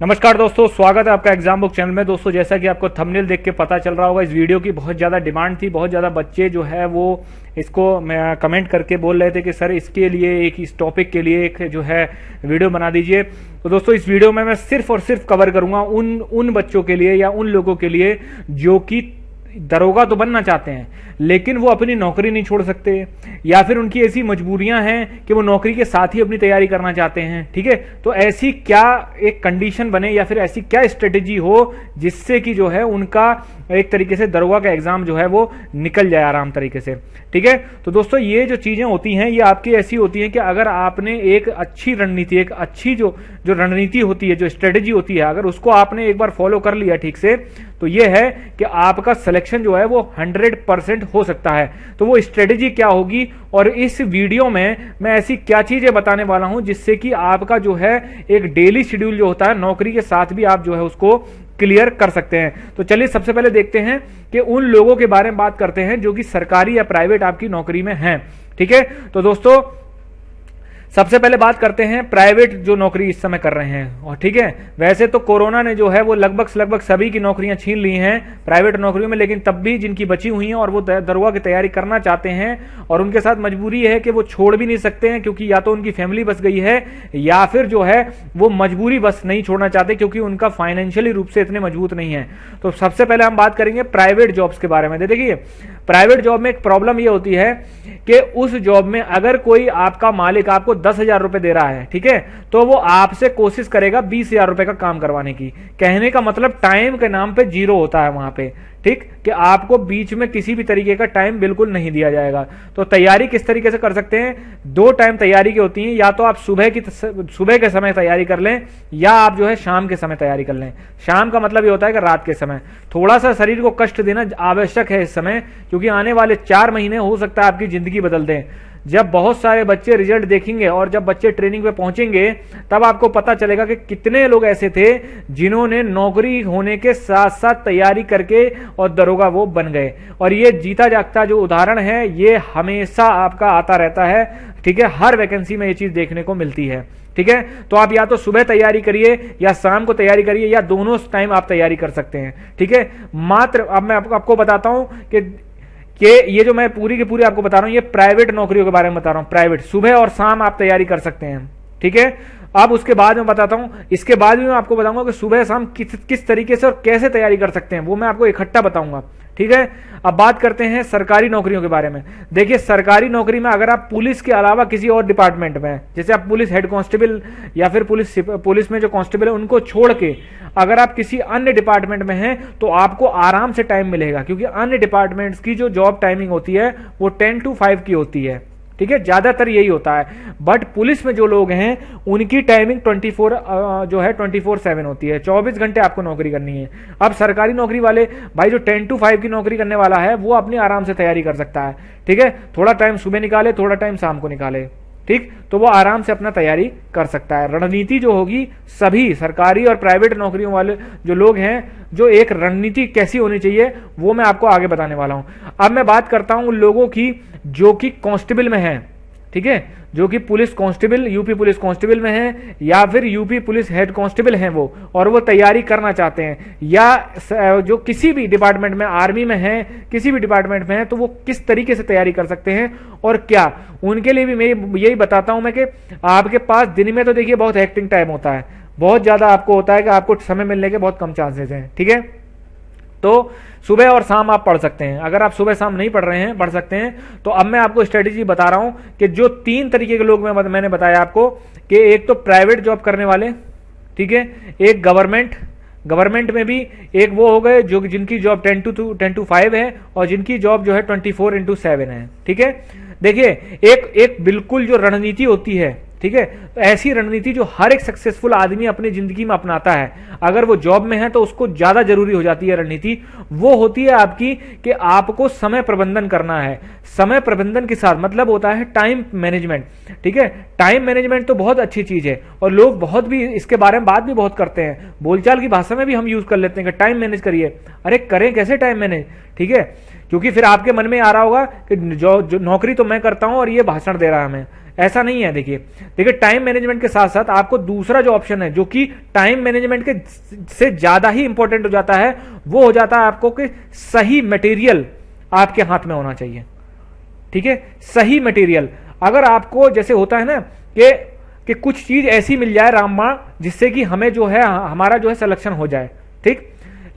नमस्कार दोस्तों, स्वागत है आपका एग्जाम बुक चैनल में। दोस्तों, जैसा कि आपको थंबनेल देख के पता चल रहा होगा, इस वीडियो की बहुत ज़्यादा डिमांड थी। बहुत ज़्यादा बच्चे जो है वो इसको कमेंट करके बोल रहे थे कि सर इसके लिए इस टॉपिक के लिए एक जो है वीडियो बना दीजिए। तो दोस्तों, इस वीडियो में मैं सिर्फ और सिर्फ कवर करूंगा उन बच्चों के लिए या उन लोगों के लिए जो कि दरोगा तो बनना चाहते हैं लेकिन वो अपनी नौकरी नहीं छोड़ सकते, या फिर उनकी ऐसी मजबूरियां हैं कि वो नौकरी के साथ ही अपनी तैयारी करना चाहते हैं। ठीक है, तो ऐसी क्या एक कंडीशन बने या फिर ऐसी क्या स्ट्रेटेजी हो जिससे कि जो है उनका एक तरीके से दरोगा का एग्जाम जो है वो निकल जाए आराम तरीके से। ठीक है, तो दोस्तों ये जो चीजें होती हैं ये आपकी ऐसी होती हैं कि अगर आपने एक अच्छी रणनीति, एक अच्छी जो रणनीति होती है, जो स्ट्रेटेजी होती है, अगर उसको आपने एक बार फॉलो कर लिया ठीक से, तो ये है कि आपका सिलेक्शन जो है वो 100% हो सकता है। तो वो स्ट्रेटेजी क्या होगी और इस वीडियो में मैं ऐसी क्या चीजें बताने वाला हूं जिससे कि आपका जो है एक डेली शेड्यूल जो होता है नौकरी के साथ भी आप जो है उसको क्लियर कर सकते हैं। तो चलिए सबसे पहले देखते हैं कि उन लोगों के बारे में बात करते हैं जो कि सरकारी या प्राइवेट आपकी नौकरी में हैं। ठीक है, तो दोस्तों सबसे पहले बात करते हैं प्राइवेट जो नौकरी इस समय कर रहे हैं। और ठीक है, वैसे तो कोरोना ने जो है वो लगभग सभी की नौकरियां छीन ली हैं प्राइवेट नौकरियों में, लेकिन तब भी जिनकी बची हुई हैं और वो दरोगा की तैयारी करना चाहते हैं और उनके साथ मजबूरी है कि वो छोड़ भी नहीं सकते हैं, क्योंकि या तो उनकी फैमिली बस गई है या फिर जो है वो मजबूरी बस नहीं छोड़ना चाहते क्योंकि उनका फाइनेंशियली रूप से इतने मजबूत नहीं है। तो सबसे पहले हम बात करेंगे प्राइवेट जॉब्स के बारे में। देखिए, प्राइवेट जॉब में एक प्रॉब्लम ये होती है कि उस जॉब में अगर कोई आपका मालिक आपको 10,000 रुपए दे रहा है, ठीक है, तो वो आपसे कोशिश करेगा 20,000 रुपए का काम करवाने की। कहने का मतलब टाइम के नाम पे जीरो होता है वहां पे। ठीक, कि आपको बीच में किसी भी तरीके का टाइम बिल्कुल नहीं दिया जाएगा। तो तैयारी किस तरीके से कर सकते हैं? 2 टाइम तैयारी की होती है, या तो आप सुबह के समय तैयारी कर लें या आप जो है शाम के समय तैयारी कर लें। शाम का मतलब ये होता है कि रात के समय। थोड़ा सा शरीर को कष्ट देना आवश्यक है इस समय, क्योंकि आने वाले 4 महीने हो सकता है आपकी जिंदगी बदल दें। जब बहुत सारे बच्चे रिजल्ट देखेंगे और जब बच्चे ट्रेनिंग पे पहुंचेंगे तब आपको पता चलेगा कि कितने लोग ऐसे थे जिन्होंने नौकरी होने के साथ साथ तैयारी करके और दरोगा वो बन गए। और ये जीता जागता जो उदाहरण है ये हमेशा आपका आता रहता है। ठीक है, हर वैकेंसी में ये चीज देखने को मिलती है। ठीक है, तो आप या तो सुबह तैयारी करिए या शाम को तैयारी करिए या दोनों टाइम आप तैयारी कर सकते हैं। ठीक है, मात्र अब मैं आपको बताता हूं कि ये जो मैं पूरी की पूरी आपको बता रहा हूं ये प्राइवेट नौकरियों के बारे में बता रहा हूं। प्राइवेट सुबह और शाम आप तैयारी कर सकते हैं। ठीक है, अब उसके बाद मैं बताता हूं, इसके बाद भी मैं आपको बताऊंगा कि सुबह शाम किस तरीके से और कैसे तैयारी कर सकते हैं, वो मैं आपको इकट्ठा बताऊंगा। ठीक है, अब बात करते हैं सरकारी नौकरियों के बारे में। देखिए, सरकारी नौकरी में अगर आप पुलिस के अलावा किसी और डिपार्टमेंट में, जैसे आप पुलिस हेड कांस्टेबल या फिर पुलिस में जो कांस्टेबल है उनको छोड़ के अगर आप किसी अन्य डिपार्टमेंट में हैं तो आपको आराम से टाइम मिलेगा, क्योंकि अन्य डिपार्टमेंट्स की जो जॉब टाइमिंग होती है वो 10 to 5 की होती है। ठीक है, ज्यादातर यही होता है। बट पुलिस में जो लोग हैं उनकी टाइमिंग 24/7 होती है। 24 घंटे आपको नौकरी करनी है। अब सरकारी नौकरी वाले भाई जो 10 to 5 की नौकरी करने वाला है वो अपनी आराम से तैयारी कर सकता है। ठीक है, थोड़ा टाइम सुबह निकाले, थोड़ा टाइम शाम को निकाले, ठीक, तो वो आराम से अपना तैयारी कर सकता है। रणनीति जो होगी सभी सरकारी और प्राइवेट नौकरियों वाले जो लोग हैं, जो एक रणनीति कैसी होनी चाहिए वो मैं आपको आगे बताने वाला हूं। अब मैं बात करता हूं उन लोगों की जो कि कांस्टेबल में हैं। ठीक है, जो कि police constable, UP police constable में है या फिर यूपी पुलिस हेड कांस्टेबल हैं वो, और वो तैयारी करना चाहते हैं, या जो किसी भी डिपार्टमेंट में, आर्मी में है, किसी भी डिपार्टमेंट में है, तो वो किस तरीके से तैयारी कर सकते हैं और क्या उनके लिए भी मैं यही बताता हूं मैं कि आपके पास दिन में तो देखिए बहुत एक्टिंग टाइम होता है, बहुत ज्यादा आपको होता है कि आपको समय मिलने के बहुत कम चांसेस हैं। ठीक है, तो सुबह और शाम आप पढ़ सकते हैं। अगर आप सुबह शाम नहीं पढ़ रहे हैं, पढ़ सकते हैं। तो अब मैं आपको स्ट्रेटेजी बता रहा हूं कि जो 3 तरीके के लोग मैंने बताया आपको कि एक तो प्राइवेट जॉब करने वाले, ठीक है, एक गवर्नमेंट में भी एक वो हो गए जो जिनकी जॉब 10 to 5 है और जिनकी जॉब जो है 24/7 है। ठीक है, देखिए एक बिल्कुल जो रणनीति होती है, ठीक है, तो ऐसी रणनीति जो हर एक सक्सेसफुल आदमी अपनी जिंदगी में अपनाता है, अगर वो जॉब में है तो उसको ज्यादा जरूरी हो जाती है रणनीति, वो होती है आपकी कि आपको समय प्रबंधन करना है। समय प्रबंधन के साथ मतलब होता है टाइम मैनेजमेंट। ठीक है, टाइम मैनेजमेंट तो बहुत अच्छी चीज है और लोग बहुत भी इसके बारे में बात भी बहुत करते हैं, बोलचाल की भाषा में भी हम यूज कर लेते हैं कि टाइम मैनेज करिए। अरे करें कैसे टाइम मैनेज? ठीक है, क्योंकि फिर आपके मन में आ रहा होगा कि जो नौकरी तो मैं करता हूं और ये भाषण दे रहा है हमें, ऐसा नहीं है। देखिए देखिए टाइम मैनेजमेंट के साथ साथ आपको दूसरा जो ऑप्शन है जो कि टाइम मैनेजमेंट के से ज्यादा ही इंपॉर्टेंट हो जाता है, वो हो जाता है आपको कि सही मटेरियल आपके हाथ में होना चाहिए। ठीक है, सही मटेरियल। अगर आपको जैसे होता है ना कि कुछ चीज ऐसी मिल जाए रामबाण जिससे कि हमें जो है हमारा जो है सिलेक्शन हो जाए, ठीक,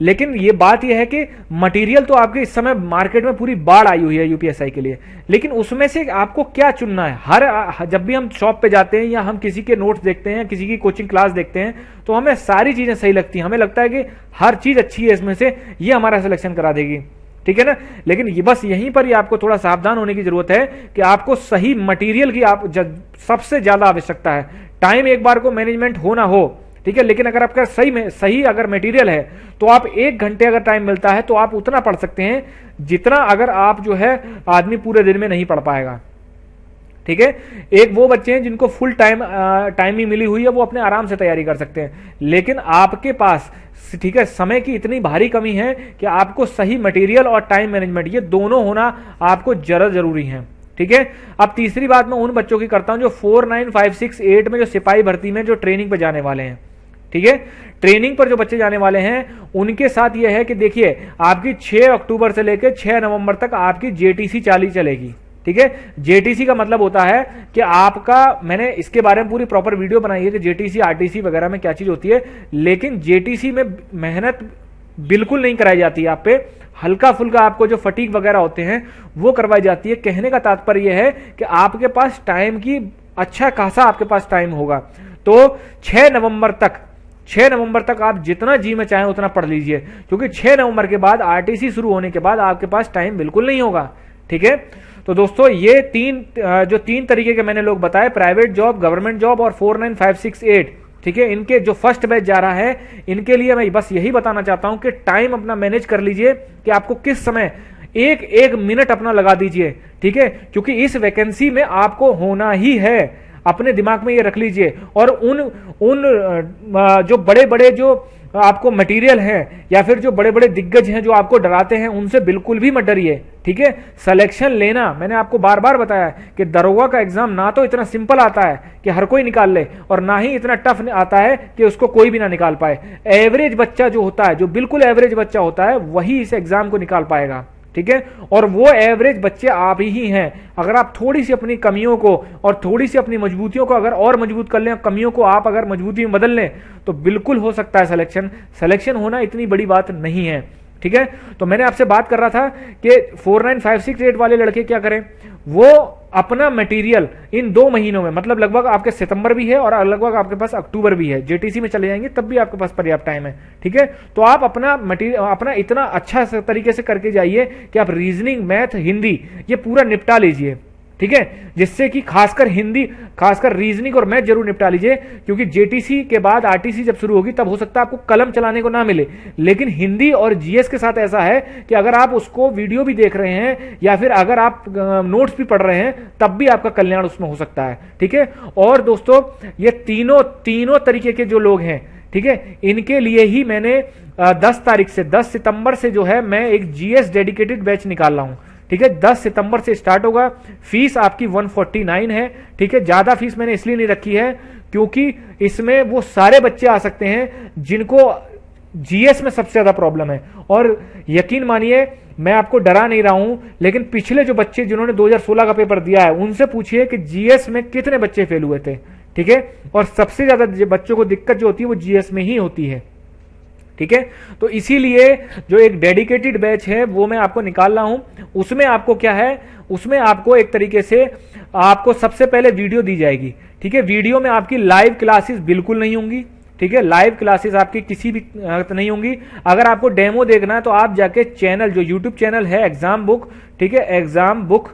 लेकिन ये बात ये है कि मटेरियल तो आपके इस समय मार्केट में पूरी बाढ़ आई हुई है यूपीएसआई के लिए, लेकिन उसमें से आपको क्या चुनना है। जब भी हम शॉप पे जाते हैं या हम किसी के नोट्स देखते हैं, किसी की कोचिंग क्लास देखते हैं, तो हमें सारी चीजें सही लगती हैं, हमें लगता है कि हर चीज अच्छी है इसमें से, ये हमारा सिलेक्शन करा देगी, ठीक है ना। लेकिन ये बस यहीं पर ही आपको थोड़ा सावधान होने की जरूरत है कि आपको सही मटेरियल की सबसे ज्यादा आवश्यकता है। टाइम एक बार को मैनेजमेंट हो ना हो, ठीक है, लेकिन अगर आपका सही अगर मटेरियल है तो आप 1 घंटे अगर टाइम मिलता है तो आप उतना पढ़ सकते हैं जितना अगर आप जो है आदमी पूरे दिन में नहीं पढ़ पाएगा। ठीक है, एक वो बच्चे हैं जिनको फुल टाइमिंग मिली हुई है, वो अपने आराम से तैयारी कर सकते हैं, लेकिन आपके पास ठीक है समय की इतनी भारी कमी है कि आपको सही मटेरियल और टाइम मैनेजमेंट ये दोनों होना आपको जरूरी है। ठीक है, अब तीसरी बात मैं उन बच्चों की करता हूं जो 4, 9, 5, 6, 8 में जो सिपाही भर्ती में जो ट्रेनिंग पे जाने वाले हैं। ठीक है, ट्रेनिंग पर जो बच्चे जाने वाले हैं उनके साथ यह है कि देखिए आपकी 6 अक्टूबर से लेकर 6 नवंबर तक आपकी जेटीसी चाली चलेगी। ठीक है, जेटीसी का मतलब होता है कि आपका, मैंने इसके बारे में पूरी प्रॉपर वीडियो बनाई है कि जेटीसी आरटीसी वगैरह में क्या चीज होती है, लेकिन जेटीसी में मेहनत बिल्कुल नहीं कराई जाती है, आप पे हल्का फुल्का आपको जो फटीक वगैरह होते हैं वो करवाई जाती है। कहने का तात्पर्य यह है कि आपके पास टाइम की अच्छा खासा आपके पास टाइम होगा। तो 6 नवंबर तक आप जितना जी में चाहें उतना पढ़ लीजिए, क्योंकि 6 नवंबर के बाद आरटीसी शुरू होने के बाद आपके पास टाइम बिल्कुल नहीं होगा। ठीक है, तो दोस्तों ये तीन तरीके के मैंने लोग बताए, प्राइवेट जॉब, गवर्नमेंट जॉब और 4, 9, 5, 6, 8। ठीक है, इनके जो फर्स्ट बैच जा रहा है इनके लिए मैं बस यही बताना चाहता हूं कि टाइम अपना मैनेज कर लीजिए कि आपको किस समय एक मिनट अपना लगा दीजिए। ठीक है, क्योंकि इस वैकेंसी में आपको होना ही है, अपने दिमाग में ये रख लीजिए। और उन जो बड़े बड़े जो आपको मटेरियल है या फिर जो बड़े बड़े दिग्गज हैं जो आपको डराते हैं उनसे बिल्कुल भी मत डरिए। ठीक है, सिलेक्शन लेना, मैंने आपको बार बार बताया कि दरोगा का एग्जाम ना तो इतना सिंपल आता है कि हर कोई निकाल ले, और ना ही इतना टफ आता है कि उसको कोई भी ना निकाल पाए। एवरेज बच्चा जो होता है, जो बिल्कुल एवरेज बच्चा होता है, वही इस एग्जाम को निकाल पाएगा। ठीक है, और वो एवरेज बच्चे आप ही हैं। अगर आप थोड़ी सी अपनी कमियों को और थोड़ी सी अपनी मजबूतियों को अगर और मजबूत कर लें, कमियों को आप अगर मजबूती में बदल लें, तो बिल्कुल हो सकता है सिलेक्शन होना इतनी बड़ी बात नहीं है। ठीक है, तो मैंने आपसे बात कर रहा था कि 4, 9, 5, 6, 8 वाले लड़के क्या करें, वो अपना मटेरियल इन 2 महीनों में, मतलब लगभग आपके सितंबर भी है और लगभग आपके पास अक्टूबर भी है, जेटीसी में चले जाएंगे तब भी आपके पास पर्याप्त टाइम है। ठीक है, तो आप अपना मटेरियल अपना इतना अच्छा तरीके से करके जाइए कि आप रीजनिंग, मैथ, हिंदी ये पूरा निपटा लीजिए। ठीक है, जिससे कि खासकर हिंदी, खासकर रीजनिंग और मैथ जरूर निपटा लीजिए, क्योंकि जेटीसी के बाद आरटीसी जब शुरू होगी तब हो सकता है आपको कलम चलाने को ना मिले, लेकिन हिंदी और जीएस के साथ ऐसा है कि अगर आप उसको वीडियो भी देख रहे हैं या फिर अगर आप नोट्स भी पढ़ रहे हैं तब भी आपका कल्याण उसमें हो सकता है। ठीक है, और दोस्तों ये तीनों तरीके के जो लोग हैं, ठीक है, इनके लिए ही मैंने 10 सितंबर से जो है मैं एक जीएस डेडिकेटेड बैच निकाल रहा हूं। ठीक है, 10 सितंबर से स्टार्ट होगा। फीस आपकी 149 है। ठीक है, ज्यादा फीस मैंने इसलिए नहीं रखी है क्योंकि इसमें वो सारे बच्चे आ सकते हैं जिनको जीएस में सबसे ज्यादा प्रॉब्लम है। और यकीन मानिए मैं आपको डरा नहीं रहा हूं, लेकिन पिछले जो बच्चे जिन्होंने 2016 का पेपर दिया है उनसे पूछिए कि जीएस में कितने बच्चे फेल हुए थे। ठीक है, और सबसे ज्यादा बच्चों को दिक्कत जो होती है वो जीएस में ही होती है। ठीक है, तो इसीलिए जो एक डेडिकेटेड बैच है वो मैं आपको निकाल रहा हूं। उसमें आपको क्या है, उसमें आपको एक तरीके से आपको सबसे पहले वीडियो दी जाएगी। ठीक है, वीडियो में आपकी लाइव क्लासेस बिल्कुल नहीं होंगी। ठीक है, लाइव क्लासेस आपकी किसी भी नहीं होंगी। अगर आपको डेमो देखना है तो आप जाके चैनल, जो यूट्यूब चैनल है एग्जाम बुक, ठीक है, एग्जाम बुक,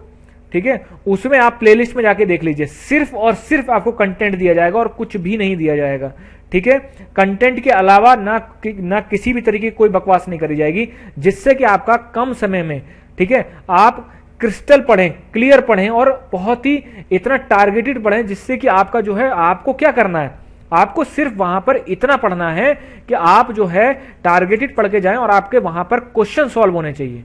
ठीक है, उसमें आप प्लेलिस्ट में जाके देख लीजिए। सिर्फ और सिर्फ आपको कंटेंट दिया जाएगा और कुछ भी नहीं दिया जाएगा। ठीक है, कंटेंट के अलावा ना किसी भी तरीके की कोई बकवास नहीं करी जाएगी, जिससे कि आपका कम समय में, ठीक है, आप क्रिस्टल पढ़ें, क्लियर पढ़ें और बहुत ही इतना टारगेटेड पढ़ें, जिससे कि आपका जो है, आपको क्या करना है, आपको सिर्फ वहां पर इतना पढ़ना है कि आप जो है टारगेटेड पढ़ के जाएं और आपके वहां पर क्वेश्चन सॉल्व होने चाहिए।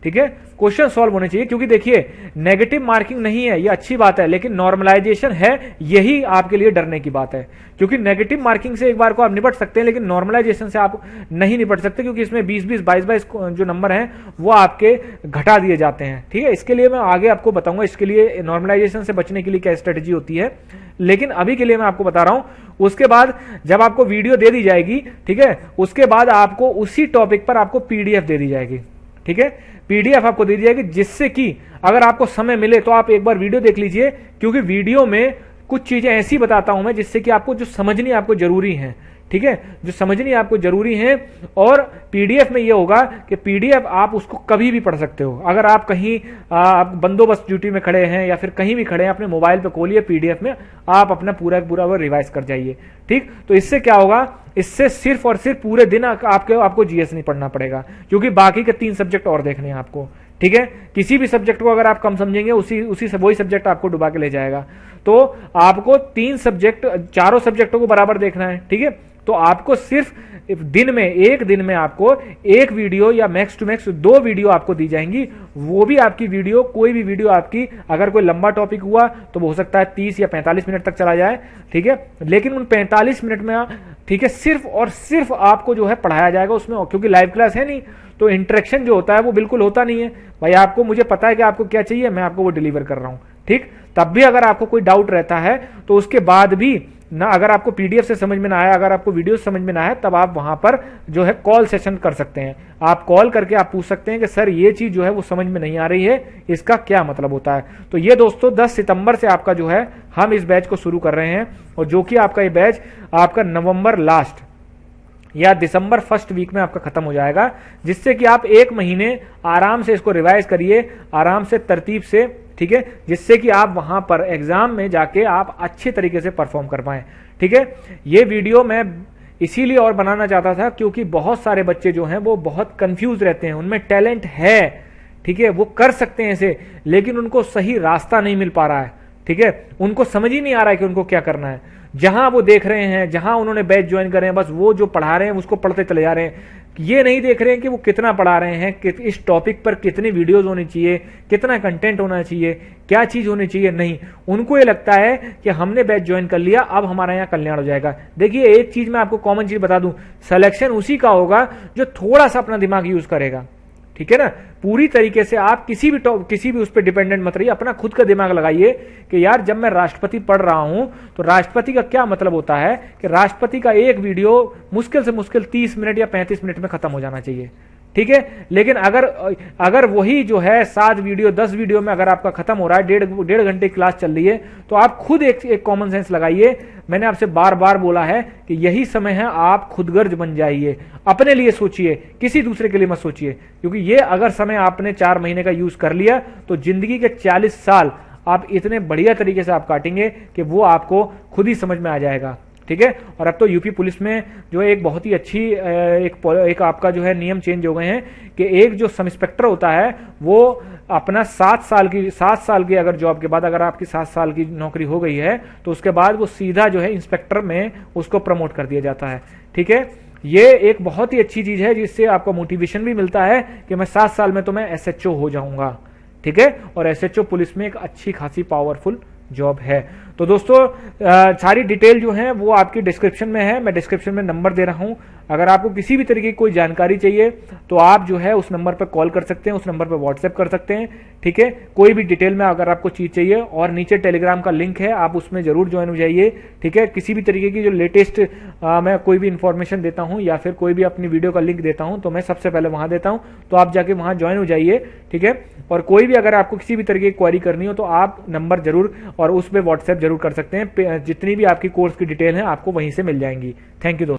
ठीक है, क्वेश्चन सॉल्व होने चाहिए, क्योंकि देखिए नेगेटिव मार्किंग नहीं है, ये अच्छी बात है, लेकिन नॉर्मलाइजेशन है, यही आपके लिए डरने की बात है। क्योंकि नेगेटिव मार्किंग से एक बार को आप निपट सकते हैं, लेकिन नॉर्मलाइजेशन से आप नहीं निपट सकते, क्योंकि इसमें 20-20, 22-22 जो नंबर हैं वो आपके घटा दिए जाते हैं। ठीक है, इसके लिए मैं आगे आपको बताऊंगा, इसके लिए नॉर्मलाइजेशन से बचने के लिए क्या स्ट्रेटेजी होती है, लेकिन अभी के लिए मैं आपको बता रहा हूं। उसके बाद जब आपको वीडियो दे दी जाएगी, ठीक है, उसके बाद आपको उसी टॉपिक पर आपको पीडीएफ दे दी जाएगी। ठीक है, पीडीएफ आपको दे दी जाएगी, जिससे कि अगर आपको समय मिले तो आप एक बार वीडियो देख लीजिए, क्योंकि वीडियो में कुछ चीजें ऐसी बताता हूं मैं जिससे कि आपको जो समझनी आपको जरूरी है। ठीक है, जो समझनी आपको जरूरी है। और पीडीएफ में यह होगा कि पीडीएफ आप उसको कभी भी पढ़ सकते हो। अगर आप कहीं आप बंदोबस्त ड्यूटी में खड़े हैं या फिर कहीं भी खड़े हैं, अपने मोबाइल पे खोलिए, पीडीएफ में आप अपना पूरा वो रिवाइज कर जाइए। ठीक, तो इससे क्या होगा, इससे सिर्फ और सिर्फ पूरे दिन आपको जीएस नहीं पढ़ना पड़ेगा, क्योंकि बाकी के 3 सब्जेक्ट और देखने हैं आपको। ठीक है, किसी भी सब्जेक्ट को अगर आप कम समझेंगे, वही सब्जेक्ट आपको डुबा के ले जाएगा। तो आपको 3 सब्जेक्ट, चारों सब्जेक्टों को बराबर देखना है। ठीक है, तो आपको सिर्फ एक दिन में आपको एक वीडियो या मैक्स टू मैक्स 2 वीडियो आपको दी जाएंगी। वो भी आपकी वीडियो, कोई भी वीडियो आपकी, अगर कोई लंबा टॉपिक हुआ तो वो हो सकता है 30 या 45 मिनट तक चला जाए। ठीक है, लेकिन उन 45 मिनट में, ठीक है, सिर्फ और सिर्फ आपको जो है पढ़ाया जाएगा उसमें, क्योंकि लाइव क्लास है नहीं, तो इंटरेक्शन जो होता है वो बिल्कुल होता नहीं है। भाई आपको, मुझे पता है कि आपको क्या चाहिए, मैं आपको वो डिलीवर कर रहा हूं। ठीक, तब भी अगर आपको कोई डाउट रहता है तो उसके बाद भी ना, अगर आपको पीडीएफ से समझ में ना आया, अगर आपको वीडियो समझ में ना आए, तब आप वहां पर जो है कॉल सेशन कर सकते हैं। आप कॉल करके आप पूछ सकते हैं कि सर ये चीज जो है वो समझ में नहीं आ रही है, इसका क्या मतलब होता है। तो ये दोस्तों 10 सितंबर से आपका जो है हम इस बैच को शुरू कर रहे हैं, और जो कि आपका ये बैच आपका नवंबर लास्ट या दिसंबर फर्स्ट वीक में आपका खत्म हो जाएगा, जिससे कि आप 1 महीने आराम से इसको रिवाइज करिए, आराम से, तरतीब से। ठीक है, जिससे कि आप वहां पर एग्जाम में जाके आप अच्छे तरीके से परफॉर्म कर पाए। ठीक है, ये वीडियो मैं इसीलिए और बनाना चाहता था, क्योंकि बहुत सारे बच्चे जो हैं वो बहुत कंफ्यूज रहते हैं, उनमें टैलेंट है, ठीक है, वो कर सकते हैं इसे, लेकिन उनको सही रास्ता नहीं मिल पा रहा है। ठीक है, उनको समझ ही नहीं आ रहा है कि उनको क्या करना है। जहां वो देख रहे हैं, जहां उन्होंने बैच ज्वाइन करे हैं, बस वो जो पढ़ा रहे हैं उसको पढ़ते चले जा रहे हैं। ये नहीं देख रहे हैं कि वो कितना पढ़ा रहे हैं, कि इस टॉपिक पर कितनी वीडियोस होनी चाहिए, कितना कंटेंट होना चाहिए, क्या चीज होनी चाहिए। नहीं, उनको ये लगता है कि हमने बैच ज्वाइन कर लिया, अब हमारा यहाँ कल्याण हो जाएगा। देखिए, एक चीज मैं आपको कॉमन चीज बता दूं, सिलेक्शन उसी का होगा जो थोड़ा सा अपना दिमाग यूज करेगा। ठीक है ना, पूरी तरीके से आप किसी भी उस पर डिपेंडेंट मत रहिए, अपना खुद का दिमाग लगाइए कि यार जब मैं राष्ट्रपति पढ़ रहा हूं तो राष्ट्रपति का क्या मतलब होता है, कि राष्ट्रपति का एक वीडियो मुश्किल से मुश्किल 30 मिनट या 35 मिनट में खत्म हो जाना चाहिए। ठीक है, लेकिन अगर वही जो है 7 वीडियो 10 वीडियो में अगर आपका खत्म हो रहा है, 1.5 घंटे क्लास चल रही है, तो आप खुद एक कॉमन सेंस लगाइए। मैंने आपसे बार बार बोला है कि यही समय है, आप खुदगर्ज बन जाइए, अपने लिए सोचिए, किसी दूसरे के लिए मत सोचिए, क्योंकि ये अगर समय आपने 4 महीने का यूज कर लिया तो जिंदगी के 40 साल आप इतने बढ़िया तरीके से आप काटेंगे कि वो आपको खुद ही समझ में आ जाएगा। ठीक है, और अब तो यूपी पुलिस में जो है एक बहुत ही अच्छी एक आपका जो है नियम चेंज हो गए हैं कि एक जो सब इंस्पेक्टर होता है वो अपना 7 साल की अगर जॉब के बाद अगर आपकी 7 साल की नौकरी हो गई है तो उसके बाद वो सीधा जो है इंस्पेक्टर में उसको प्रमोट कर दिया जाता है। ठीक है, ये एक बहुत ही अच्छी चीज है, जिससे आपको मोटिवेशन भी मिलता है कि मैं 7 साल में तो मैं एसएचओ हो जाऊंगा। ठीक है, और एसएचओ पुलिस में एक अच्छी खासी पावरफुल जॉब है। तो दोस्तों सारी डिटेल जो है वो आपकी डिस्क्रिप्शन में है, मैं डिस्क्रिप्शन में नंबर दे रहा हूं। अगर आपको किसी भी तरीके की कोई जानकारी चाहिए तो आप जो है उस नंबर पर कॉल कर सकते हैं, उस नंबर पर व्हाट्सएप कर सकते हैं। ठीक है, कोई भी डिटेल में अगर आपको चीज चाहिए, और नीचे टेलीग्राम का लिंक है, आप उसमें जरूर ज्वाइन हो जाइए। ठीक है, किसी भी तरीके की जो लेटेस्ट मैं कोई भी इंफॉर्मेशन देता हूं या फिर कोई भी अपनी वीडियो का लिंक देता हूं तो मैं सबसे पहले वहां देता हूं, तो आप जाके वहां ज्वाइन हो जाइए। ठीक है, और कोई भी अगर आपको किसी भी तरीके की क्वेरी करनी हो तो आप नंबर जरूर और उस पर व्हाट्सएप जरूर कर सकते हैं। जितनी भी आपकी कोर्स की डिटेल है आपको वहीं से मिल जाएंगी। थैंक यू दोस्तों।